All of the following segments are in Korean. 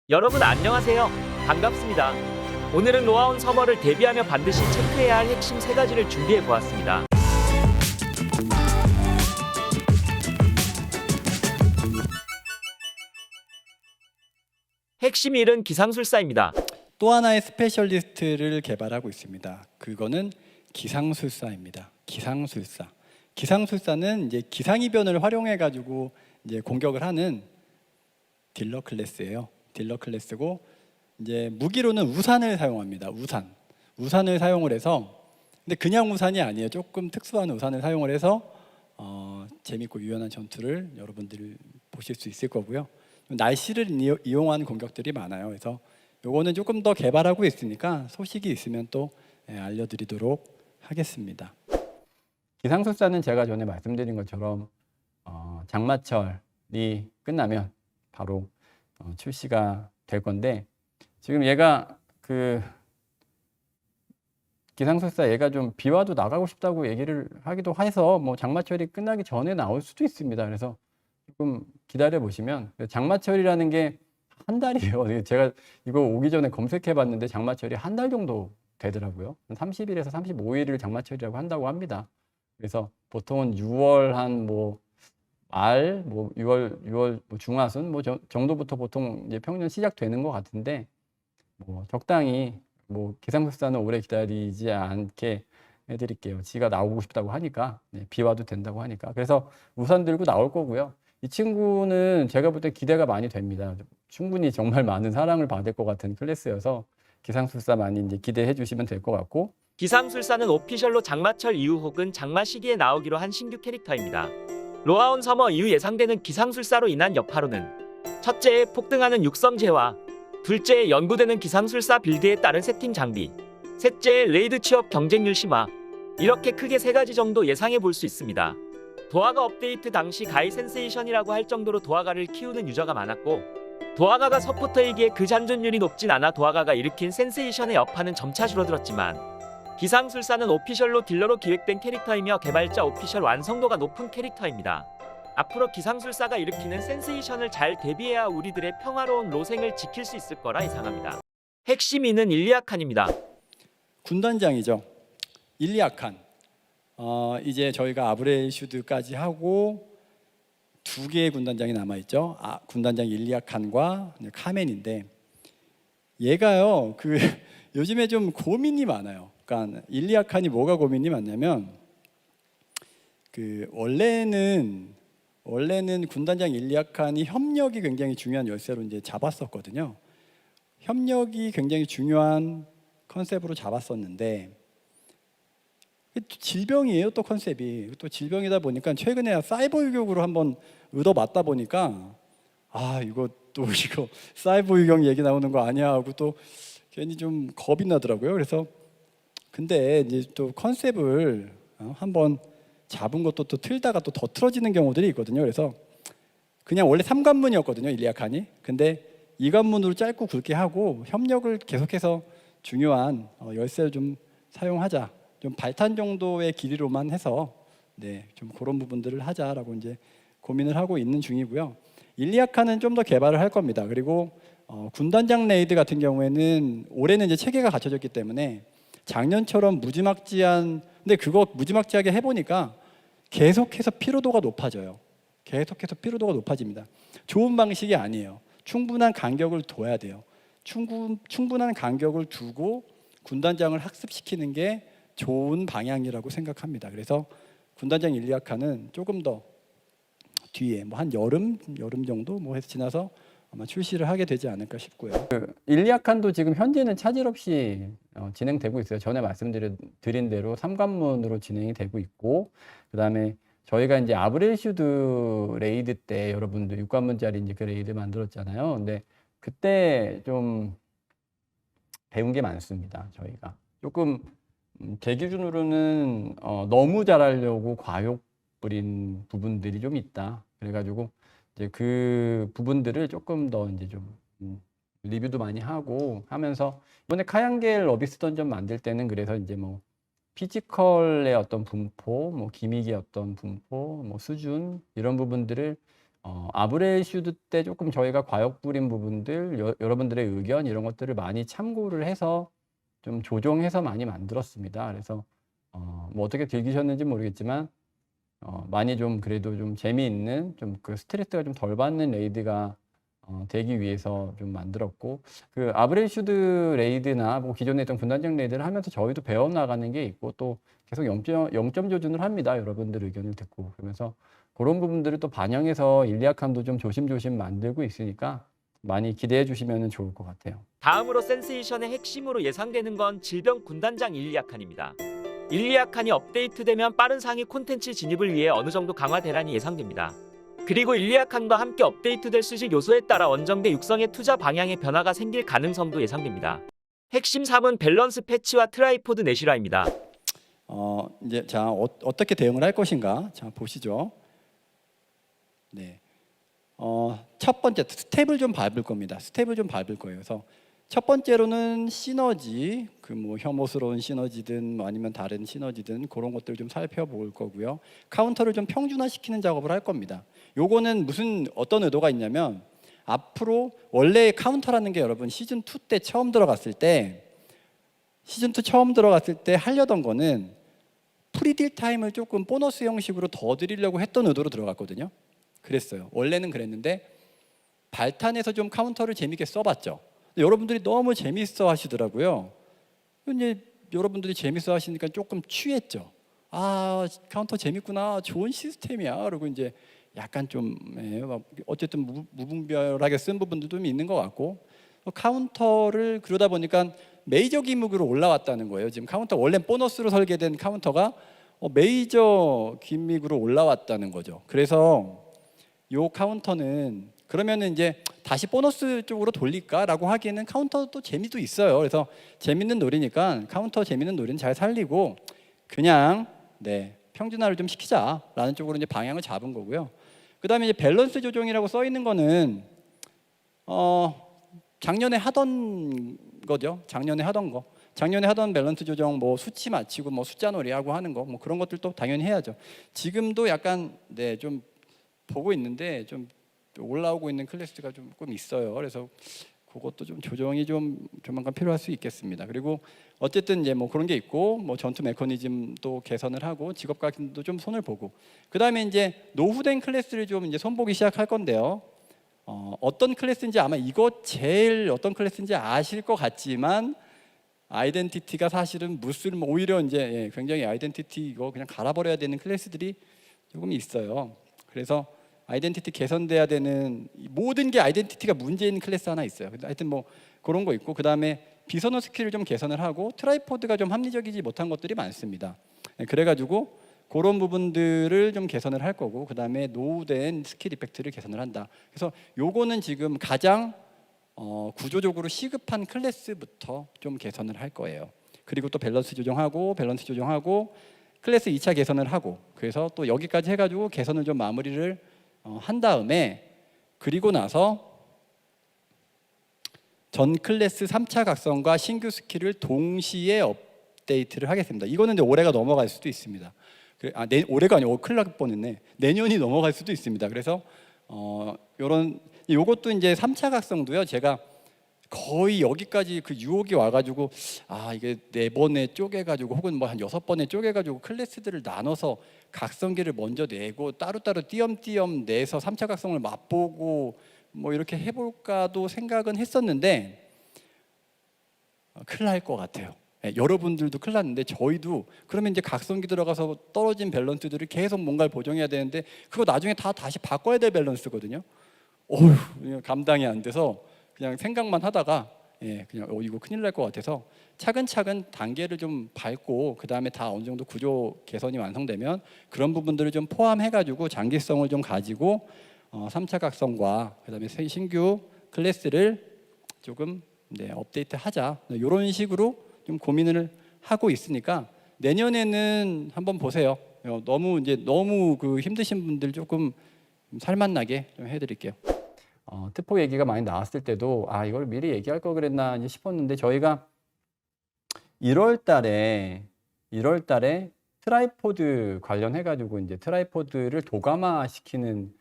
여러분 안녕하세요. 반갑습니다. 오늘은 로아온 서머를 대비하며 반드시 체크해야 할 핵심 3가지를 준비해 보았습니다. 핵심 1은 기상술사입니다. 또 하나의 스페셜리스트를 개발하고 있습니다. 그거는 기상술사입니다. 기상술사. 기상술사는 이제 기상이변을 활용해 가지고 이제 공격을 하는 딜러 클래스예요. 딜러 클래스고 이제 무기로는 우산을 사용합니다. 우산을 사용을 해서 근데 그냥 우산이 아니에요. 조금 특수한 우산을 사용을 해서 재밌고 유연한 전투를 여러분들이 보실 수 있을 거고요. 날씨를 이용한 공격들이 많아요. 그래서 요거는 조금 더 개발하고 있으니까 소식이 있으면 또 알려드리도록 하겠습니다. 기상술사는 제가 전에 말씀드린 것처럼 장마철이 끝나면 바로 출시가 될 건데 지금 얘가 기상술사 얘가 좀 비 와도 나가고 싶다고 얘기를 하기도 해서 뭐 장마철이 끝나기 전에 나올 수도 있습니다. 그래서 조금 기다려 보시면 장마철이라는 게 한 달이에요. 제가 이거 오기 전에 검색해 봤는데 장마철이 한 달 정도 되더라고요. 30일에서 35일을 장마철이라고 한다고 합니다. 그래서 보통은 6월 한 뭐 말, 뭐 6월 뭐 중하순 뭐 정도부터 보통 이제 평년 시작되는 것 같은데 뭐 적당히 뭐 기상술사는 오래 기다리지 않게 해드릴게요. 지가 나오고 싶다고 하니까 비 와도 된다고 하니까 그래서 우산 들고 나올 거고요. 이 친구는 제가 볼 때 기대가 많이 됩니다. 충분히 정말 많은 사랑을 받을 것 같은 클래스여서 기상술사 많이 이제 기대해 주시면 될 것 같고 기상술사는 오피셜로 장마철 이후 혹은 장마 시기에 나오기로 한 신규 캐릭터입니다. 로아온 서머 이후 예상되는 기상술사로 인한 여파로는 첫째, 폭등하는 육성재화, 둘째, 연구되는 기상술사 빌드에 따른 세팅 장비, 셋째, 레이드 취업 경쟁률 심화. 이렇게 크게 3가지 정도 예상해 볼 수 있습니다. 도화가 업데이트 당시 가이 센세이션이라고 할 정도로 도화가를 키우는 유저가 많았고 도화가가 서포터이기에 그 잔존율이 높진 않아 도화가가 일으킨 센세이션의 여파는 점차 줄어들었지만 기상술사는 오피셜로 딜러로 기획된 캐릭터이며 개발자 오피셜 완성도가 높은 캐릭터입니다. 앞으로 기상술사가 일으키는 센세이션을 잘 대비해야 우리들의 평화로운 로생을 지킬 수 있을 거라 예상합니다. 핵심 2는 일리아칸입니다. 군단장이죠. 일리아칸. 이제 저희가 아브레슈드까지 하고 2개의 군단장이 남아있죠. 군단장 일리아칸과 카멘인데 얘가요 요즘에 좀 고민이 많아요. 그러니까 일리아칸이 뭐가 고민이 많냐면 원래는 군단장 일리아칸이 협력이 굉장히 중요한 열쇠로 이제 잡았었거든요. 협력이 굉장히 중요한 컨셉으로 잡았었는데 질병이에요. 또 컨셉이 또 질병이다 보니까 최근에 사이버 유격으로 한번 얻어맞다 보니까 이거 사이버 유격 얘기 나오는 거 아니야 하고 또 괜히 좀 겁이 나더라고요. 그래서 근데 이제 또 컨셉을 한번 잡은 것도 또 틀다가 또 더 틀어지는 경우들이 있거든요. 그래서 그냥 원래 3관문이었거든요. 일리아칸이. 근데 2관문으로 짧고 굵게 하고 협력을 계속해서 중요한 열쇠를 좀 사용하자. 좀 발탄 정도의 길이로만 해서 좀 그런 부분들을 하자라고 이제 고민을 하고 있는 중이고요. 일리아칸은 좀 더 개발을 할 겁니다. 그리고 군단장 레이드 같은 경우에는 올해는 이제 체계가 갖춰졌기 때문에 작년처럼 무지막지한 근데 그거 무지막지하게 해보니까 계속해서 피로도가 높아져요. 계속해서 피로도가 높아집니다. 좋은 방식이 아니에요. 충분한 간격을 둬야 돼요. 충분한 간격을 두고 군단장을 학습시키는 게 좋은 방향이라고 생각합니다. 그래서 군단장 일리아칸은 조금 더 뒤에 뭐 한 여름 정도 뭐 해서 지나서 아마 출시를 하게 되지 않을까 싶고요. 일리아칸도 지금 현재는 차질 없이 진행되고 있어요. 전에 말씀드린 대로 3관문으로 진행이 되고 있고 그다음에 저희가 이제 아브렐슈드 레이드 때 여러분들 6관문짜리 이제 그 레이드 만들었잖아요. 근데 그때 좀 배운 게 많습니다. 저희가 조금 제 기준으로는 너무 잘하려고 과욕 부린 부분들이 좀 있다. 그래가지고 이제 그 부분들을 조금 더 이제 좀 리뷰도 많이 하고 하면서 이번에 카양겔 어비스 던전 만들 때는 그래서 이제 뭐 피지컬의 어떤 분포, 뭐 기믹의 어떤 분포, 뭐 수준 이런 부분들을 아브렐 슈드 때 조금 저희가 과역 부린 부분들, 여러분들의 의견 이런 것들을 많이 참고를 해서 좀 조정해서 많이 만들었습니다. 그래서 뭐 어떻게 즐기셨는지 모르겠지만 많이 좀 그래도 좀 재미있는 좀 그 스트레스가 좀 덜 받는 레이드가 되기 위해서 좀 만들었고, 그 아브렐 슈드 레이드나 뭐 기존에 했던 분단적 레이드를 하면서 저희도 배워 나가는 게 있고 또 계속 0점 조준을 합니다. 여러분들 의견을 듣고. 그러면서 그런 부분들을 또 반영해서 일리아칸도 좀 조심조심 만들고 있으니까 많이 기대해 주시면 좋을 것 같아요. 다음으로 센세이션의 핵심으로 예상되는 건 질병 군단장 일리아칸입니다. 일리아칸이 업데이트되면 빠른 상위 콘텐츠 진입을 위해 어느 정도 강화대란이 예상됩니다. 그리고 일리아칸과 함께 업데이트될 수식 요소에 따라 원정대 육성의 투자 방향의 변화가 생길 가능성도 예상됩니다. 핵심 3은 밸런스 패치와 트라이포드 내실화입니다. 이제 자 어떻게 대응을 할 것인가? 자 보시죠. 네. 첫 번째 스텝을 좀 밟을 겁니다. 스텝을 좀 밟을 거예요. 그래서 첫 번째로는 시너지, 그 뭐 혐오스러운 시너지든 뭐 아니면 다른 시너지든 그런 것들을 좀 살펴볼 거고요. 카운터를 좀 평준화시키는 작업을 할 겁니다. 요거는 어떤 의도가 있냐면 앞으로 원래 카운터라는 게 여러분 시즌 2 때 처음 들어갔을 때 하려던 거는 프리딜 타임을 조금 보너스 형식으로 더 드리려고 했던 의도로 들어갔거든요. 그랬어요. 원래는 그랬는데 발탄에서 좀 카운터를 재밌게 써봤죠. 여러분들이 너무 재밌어 하시더라고요. 이제 여러분들이 재밌어 하시니까 조금 취했죠. 아, 카운터 재밌구나, 좋은 시스템이야. 그리고 이제 약간 좀 어쨌든 무분별하게 쓴 부분들도 좀 있는 것 같고, 카운터를 그러다 보니까 메이저 기믹으로 올라왔다는 거예요. 지금 카운터 원래 보너스로 설계된 카운터가 메이저 기믹으로 올라왔다는 거죠. 그래서 요 카운터는 그러면은 이제 다시 보너스 쪽으로 돌릴까라고 하기에는 카운터도 재미도 있어요. 그래서 재밌는 놀이니까 카운터 재밌는 놀이는 잘 살리고 그냥 평준화를 좀 시키자라는 쪽으로 이제 방향을 잡은 거고요. 그다음에 이제 밸런스 조정이라고 써 있는 거는 작년에 하던 거죠. 작년에 하던 밸런스 조정, 뭐 수치 맞추고 뭐 숫자 놀이하고 하는 거, 뭐 그런 것들도 당연히 해야죠. 지금도 약간 좀 보고 있는데 좀 올라오고 있는 클래스가 조금 있어요. 그래서 그것도 좀 조정이 좀 조만간 필요할 수 있겠습니다. 그리고 어쨌든 이제 뭐 그런 게 있고, 뭐 전투 메커니즘도 개선을 하고 직업 각인도 좀 손을 보고, 그다음에 이제 노후된 클래스를 좀 이제 손보기 시작할 건데요. 어떤 클래스인지 아마 이거 제일 어떤 클래스인지 아실 것 같지만 아이덴티티가 사실은 오히려 이제 굉장히 아이덴티티 이거 그냥 갈아버려야 되는 클래스들이 조금 있어요. 그래서 아이덴티티 개선돼야 되는, 모든 게 아이덴티티가 문제인 클래스 하나 있어요. 하여튼 뭐 그런 거 있고, 그 다음에 비선호 스킬을 좀 개선을 하고 트라이포드가 좀 합리적이지 못한 것들이 많습니다. 그래가지고 그런 부분들을 좀 개선을 할 거고, 그 다음에 노후된 스킬 이펙트를 개선을 한다. 그래서 요거는 지금 가장 구조적으로 시급한 클래스부터 좀 개선을 할 거예요. 그리고 또 밸런스 조정하고 클래스 2차 개선을 하고, 그래서 또 여기까지 해가지고 개선을 좀 마무리를 한 다음에, 그리고 나서 전 클래스 3차 각성과 신규 스킬을 동시에 업데이트를 하겠습니다. 이거는 이제 올해가 넘어갈 수도 있습니다. 올해가 아니고 큰일 날 뻔했네. 내년이 넘어갈 수도 있습니다. 그래서 요것도 이제 3차 각성도요, 제가 거의 여기까지 그 유혹이 와가지고 이게 4번에 쪼개가지고 혹은 뭐 한 6번에 쪼개가지고 클래스들을 나눠서 각성기를 먼저 내고 따로따로 띄엄띄엄 내서 3차 각성을 맛보고 뭐 이렇게 해볼까도 생각은 했었는데 큰일 날 것 같아요. 여러분들도 큰일 났는데 저희도 그러면 이제 각성기 들어가서 떨어진 밸런스들을 계속 뭔가를 보정해야 되는데 그거 나중에 다시 바꿔야 될 밸런스거든요. 어휴, 감당이 안 돼서 그냥 생각만 하다가 그냥 이거 큰일 날 것 같아서 차근차근 단계를 좀 밟고, 그 다음에 다 어느 정도 구조 개선이 완성되면 그런 부분들을 좀 포함해가지고 장기성을 좀 가지고 3차 각성과 그 다음에 신규 클래스를 조금 업데이트하자, 이런 식으로 좀 고민을 하고 있으니까 내년에는 한번 보세요. 너무 그 힘드신 분들 조금 살맛나게 좀 해드릴게요. 특보 얘기가 많이 나왔을 때도 이걸 미리 얘기할 걸 그랬나 싶었는데, 저희가 1월 달에 트라이포드 관련해 가지고 이제 트라이포드를 도감화 시키는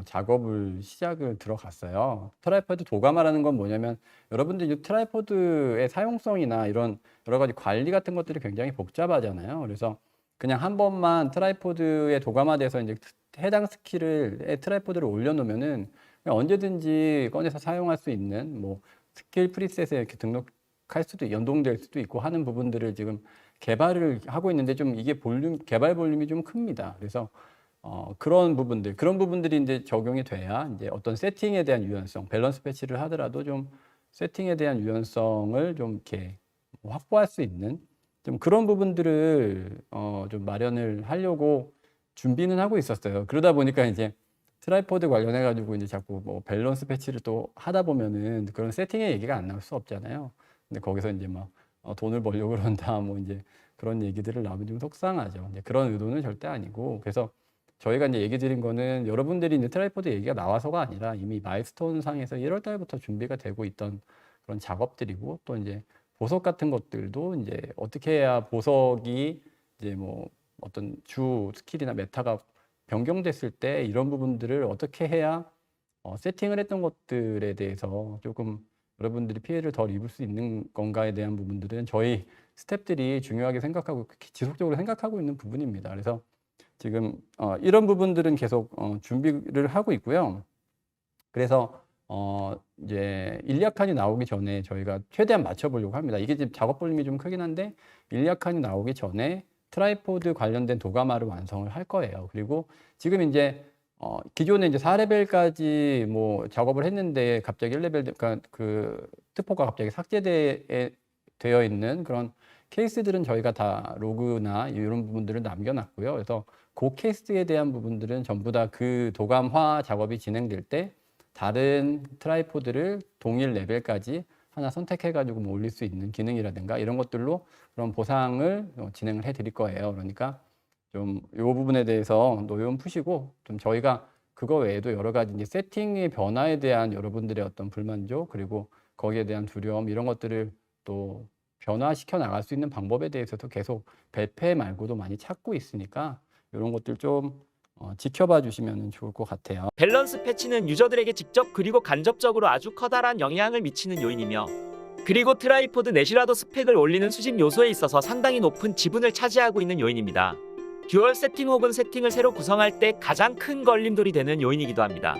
작업을 시작을 들어갔어요. 트라이포드 도감화라는 건 뭐냐면 여러분들 이 트라이포드의 사용성이나 이런 여러 가지 관리 같은 것들이 굉장히 복잡하잖아요. 그래서 그냥 한 번만 트라이포드에 도감화돼서 이제 해당 스킬을 트라이포드를 올려놓으면은 그냥 언제든지 꺼내서 사용할 수 있는 뭐 스킬 프리셋에 이렇게 등록할 수도 연동될 수도 있고 하는 부분들을 지금 개발을 하고 있는데 좀 이게 개발 볼륨이 좀 큽니다. 그래서 그런 부분들이 이제 적용이 돼야 이제 어떤 세팅에 대한 유연성, 밸런스 패치를 하더라도 좀 세팅에 대한 유연성을 좀 이렇게 확보할 수 있는 좀 그런 부분들을 좀 마련을 하려고 준비는 하고 있었어요. 그러다 보니까 이제 트라이포드 관련해 가지고 이제 자꾸 뭐 밸런스 패치를 또 하다 보면은 그런 세팅의 얘기가 안 나올 수 없잖아요. 근데 거기서 이제 막 돈을 벌려고 그런다 뭐 이제 그런 얘기들을 나오면 좀 속상하죠. 이제 그런 의도는 절대 아니고 그래서 저희가 이제 얘기 드린 거는 여러분들이 이제 트라이포드 얘기가 나와서가 아니라 이미 마일스톤 상에서 1월 달부터 준비가 되고 있던 그런 작업들이고 또 이제 보석 같은 것들도 이제 어떻게 해야 보석이 이제 뭐 어떤 주 스킬이나 메타가 변경됐을 때 이런 부분들을 어떻게 해야 세팅을 했던 것들에 대해서 조금 여러분들이 피해를 덜 입을 수 있는 건가에 대한 부분들은 저희 스태프들이 중요하게 생각하고 지속적으로 생각하고 있는 부분입니다. 그래서 지금 이런 부분들은 계속 준비를 하고 있고요. 그래서 이제 일리아칸이 나오기 전에 저희가 최대한 맞춰보려고 합니다. 이게 지금 작업 볼륨이 좀 크긴 한데 일리아칸이 나오기 전에 트라이포드 관련된 도가마를 완성을 할 거예요. 그리고 지금 이제 기존에 이제 4레벨까지 뭐 작업을 했는데 갑자기 1레벨 그러니까 그 특포가 갑자기 삭제되어 있는 그런 케이스들은 저희가 다 로그나 이런 부분들을 남겨놨고요. 그래서 그 케이스에 대한 부분들은 전부 다 그 도감화 작업이 진행될 때 다른 트라이포드를 동일 레벨까지 하나 선택해가지고 뭐 올릴 수 있는 기능이라든가 이런 것들로 그런 보상을 진행을 해드릴 거예요. 그러니까 좀 이 부분에 대해서 노여움 푸시고 좀 저희가 그거 외에도 여러 가지 이제 세팅의 변화에 대한 여러분들의 어떤 불만족 그리고 거기에 대한 두려움 이런 것들을 또 변화시켜 나갈 수 있는 방법에 대해서도 계속 배페 말고도 많이 찾고 있으니까 이런 것들 좀 지켜봐 주시면 좋을 것 같아요. 밸런스 패치는 유저들에게 직접 그리고 간접적으로 아주 커다란 영향을 미치는 요인이며 그리고 트라이포드 넷이라도 스펙을 올리는 수집 요소에 있어서 상당히 높은 지분을 차지하고 있는 요인입니다. 듀얼 세팅 혹은 세팅을 새로 구성할 때 가장 큰 걸림돌이 되는 요인이기도 합니다.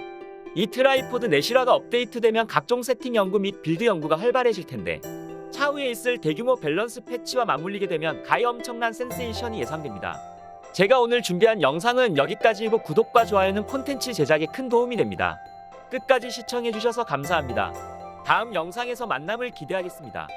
이 트라이포드 넷이라가 업데이트되면 각종 세팅 연구 및 빌드 연구가 활발해질 텐데 차후에 있을 대규모 밸런스 패치와 맞물리게 되면 가히 엄청난 센세이션이 예상됩니다. 제가 오늘 준비한 영상은 여기까지이고 구독과 좋아요는 콘텐츠 제작에 큰 도움이 됩니다. 끝까지 시청해주셔서 감사합니다. 다음 영상에서 만남을 기대하겠습니다.